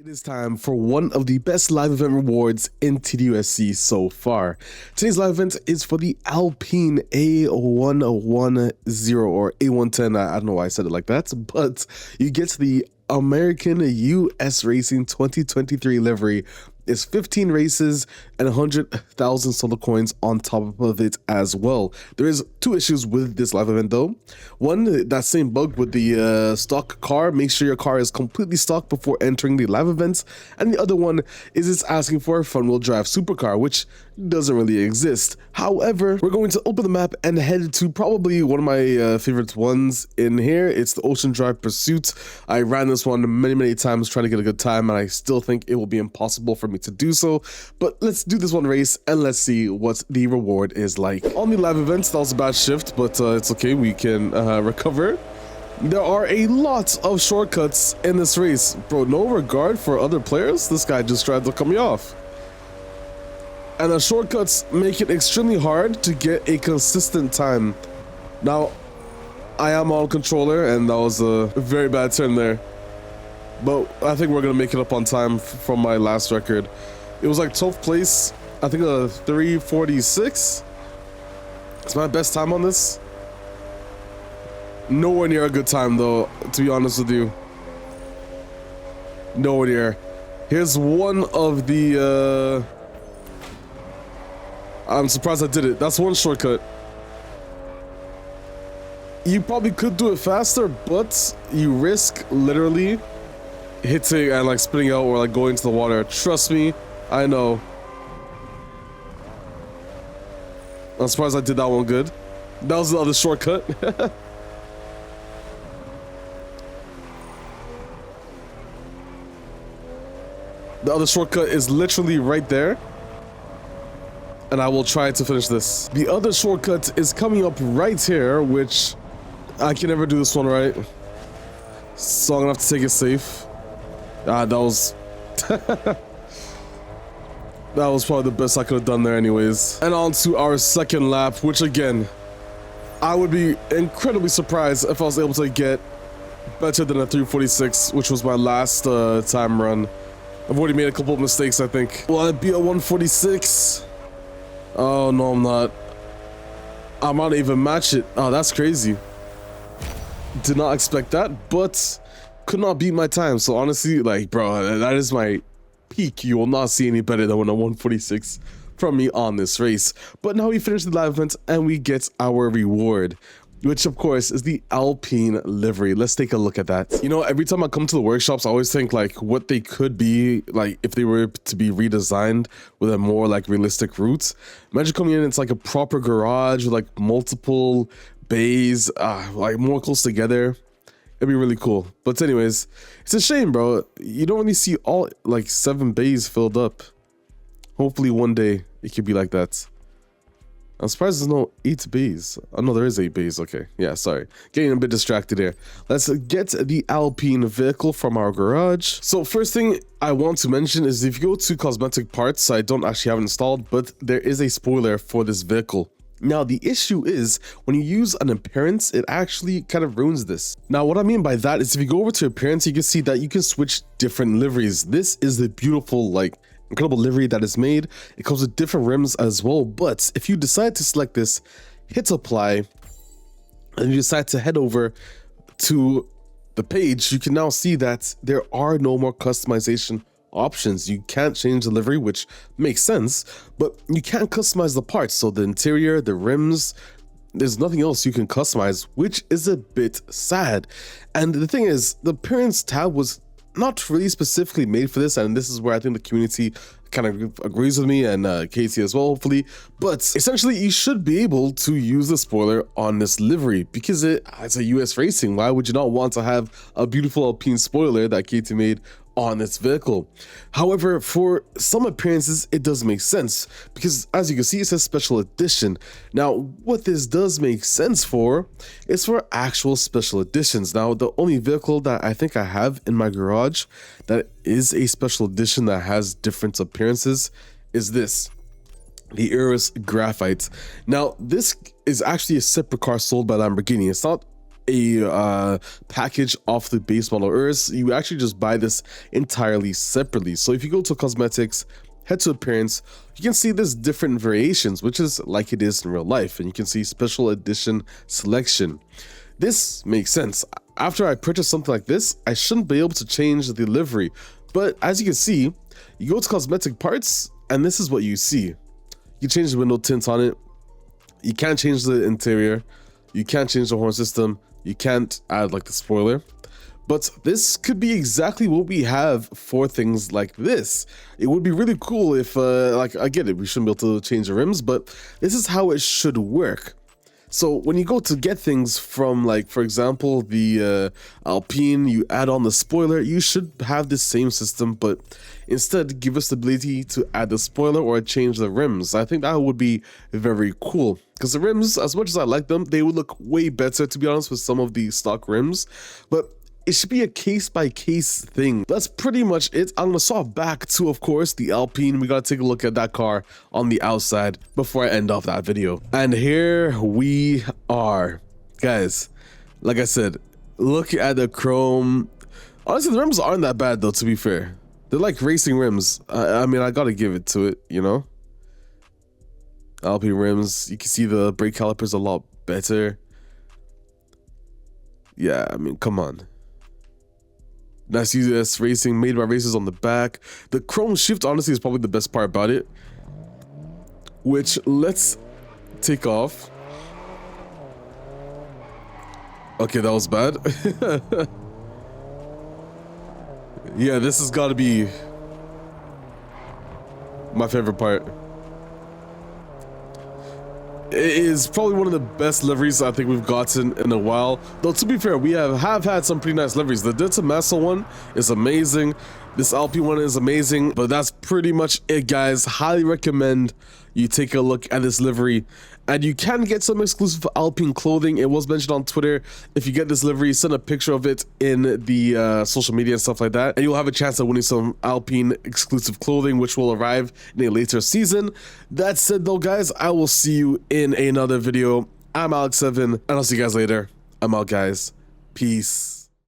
It is time for one of the best live event rewards in TDUSC so far. Today's live event is for the Alpine A110 or A110. I don't know why I said it like that, but you get the American US Racing 2023 livery. It's 15 races and 100,000 solar coins on top of it as well. There is two issues with this live event though. One, that same bug with the stock car. Make sure your car is completely stocked before entering the live events. And the other one is it's asking for a front wheel drive supercar, which doesn't really exist. However, we're going to open the map and head to probably one of my favorite ones in here. It's the Ocean Drive Pursuit. I ran this one many times trying to get a good time, and I still think it will be impossible for me to do so. But let's do this one race and let's see what the reward is like. On the live events, that was a bad shift, but it's okay. We can recover. There are a lot of shortcuts in this race. Bro, no regard for other players. This guy just tried to cut me off. And the shortcuts make it extremely hard to get a consistent time. Now, I am on controller, and that was a very bad turn there. But I think we're going to make it up on time from my last record. It was like 12th place. I think a 3:46. It's my best time on this. Nowhere near a good time, though, to be honest with you. Nowhere near. Here's one of the... I'm surprised I did it. That's one shortcut. You probably could do it faster, but you risk literally hitting and like spinning out or like going into the water. Trust me, I know. I'm surprised I did that one good. That was the other shortcut. The other shortcut is literally right there. And I will try to finish this. The other shortcut is coming up right here, which I can never do this one right. So I'm gonna have to take it safe. That was... that was probably the best I could have done there anyways. And on to our second lap, which again, I would be incredibly surprised if I was able to get better than a 3:46, which was my last time run. I've already made a couple of mistakes, I think. Will I be a 1:46? Oh, no, I'm not. I might not even match it. Oh, that's crazy. Did not expect that, but could not beat my time. So honestly, like, bro, that is my peak. You will not see any better than a 1:46 from me on this race. But now we finish the live event and we get our reward, which of course is the Alpine livery. Let's take a look at that. You know, every time I come to the workshops, I always think like what they could be like if they were to be redesigned with a more like realistic route. Imagine coming in, it's like a proper garage with like multiple bays, like more close together. It'd be really cool. But anyways, it's a shame, bro. You don't really see all like 7 bays filled up. Hopefully one day it could be like that. I'm surprised there's no 8 bays. Oh no, there is 8 bays. Okay, yeah, sorry. Getting a bit distracted here. Let's get the Alpine vehicle from our garage. So first thing I want to mention is if you go to cosmetic parts, I don't actually have it installed, but there is a spoiler for this vehicle. Now, the issue is when you use an appearance, it actually kind of ruins this. Now, what I mean by that is if you go over to appearance, you can see that you can switch different liveries. This is the beautiful, like, incredible livery that is made. It comes with different rims as well. But if you decide to select this, hit apply, and you decide to head over to the page, you can now see that there are no more customization options. You can't change the livery, which makes sense, but you can't customize the parts. So the interior, the rims, there's nothing else you can customize, which is a bit sad. And the thing is, the appearance tab was not really specifically made for this, and this is where I think the community kind of agrees with me, and Casey as well, hopefully. But essentially, you should be able to use the spoiler on this livery because it's a US Racing. Why would you not want to have a beautiful Alpine spoiler that Katie made on its vehicle? However, for some appearances, it does make sense because as you can see, it says special edition. Now, what this does make sense for is for actual special editions. Now, the only vehicle that I think I have in my garage that is a special edition that has different appearances is this, the Urus Graphite. Now, this is actually a separate car sold by Lamborghini. It's not a package off the base model, or else you actually just buy this entirely separately. So if you go to cosmetics, head to appearance, you can see there's different variations, which is like it is in real life, and you can see special edition selection. This makes sense. After I purchase something like this, I shouldn't be able to change the livery, but as you can see, you go to cosmetic parts and this is what you see. You change the window tint on it, you can't change the interior, you can't change the horn system, you can't add like the spoiler. But this could be exactly what we have for things like this. It would be really cool if, like, I get it, we shouldn't be able to change the rims, but this is how it should work. So when you go to get things from, like, for example, the Alpine, you add on the spoiler, you should have the same system, but instead give us the ability to add the spoiler or change the rims. I think that would be very cool, because the rims, as much as I like them, they would look way better, to be honest, with some of the stock rims, but it should be a case-by-case thing. That's pretty much it. I'm gonna swap back to, of course, the Alpine. We gotta take a look at that car on the outside before I end off that video. And here we are. Guys, like I said, look at the chrome. Honestly, the rims aren't that bad, though, to be fair. They're like racing rims. I mean, I gotta give it to it, you know? Alpine rims. You can see the brake calipers a lot better. Yeah, I mean, come on. Nice US Racing, made by racers on the back. The chrome shift, honestly, is probably the best part about it. Which, let's take off. Okay, that was bad. Yeah, this has got to be my favorite part. It is probably one of the best liveries I think we've gotten in a while. Though, to be fair, we have had some pretty nice liveries. The Delta Massa one is amazing. This Alpine one is amazing. But that's pretty much it, guys. Highly recommend you take a look at this livery. And you can get some exclusive Alpine clothing. It was mentioned on Twitter. If you get this livery, send a picture of it in the social media and stuff like that, and you'll have a chance of winning some Alpine exclusive clothing, which will arrive in a later season. That said, though, guys, I will see you in another video. I'm Alex7, and I'll see you guys later. I'm out, guys. Peace.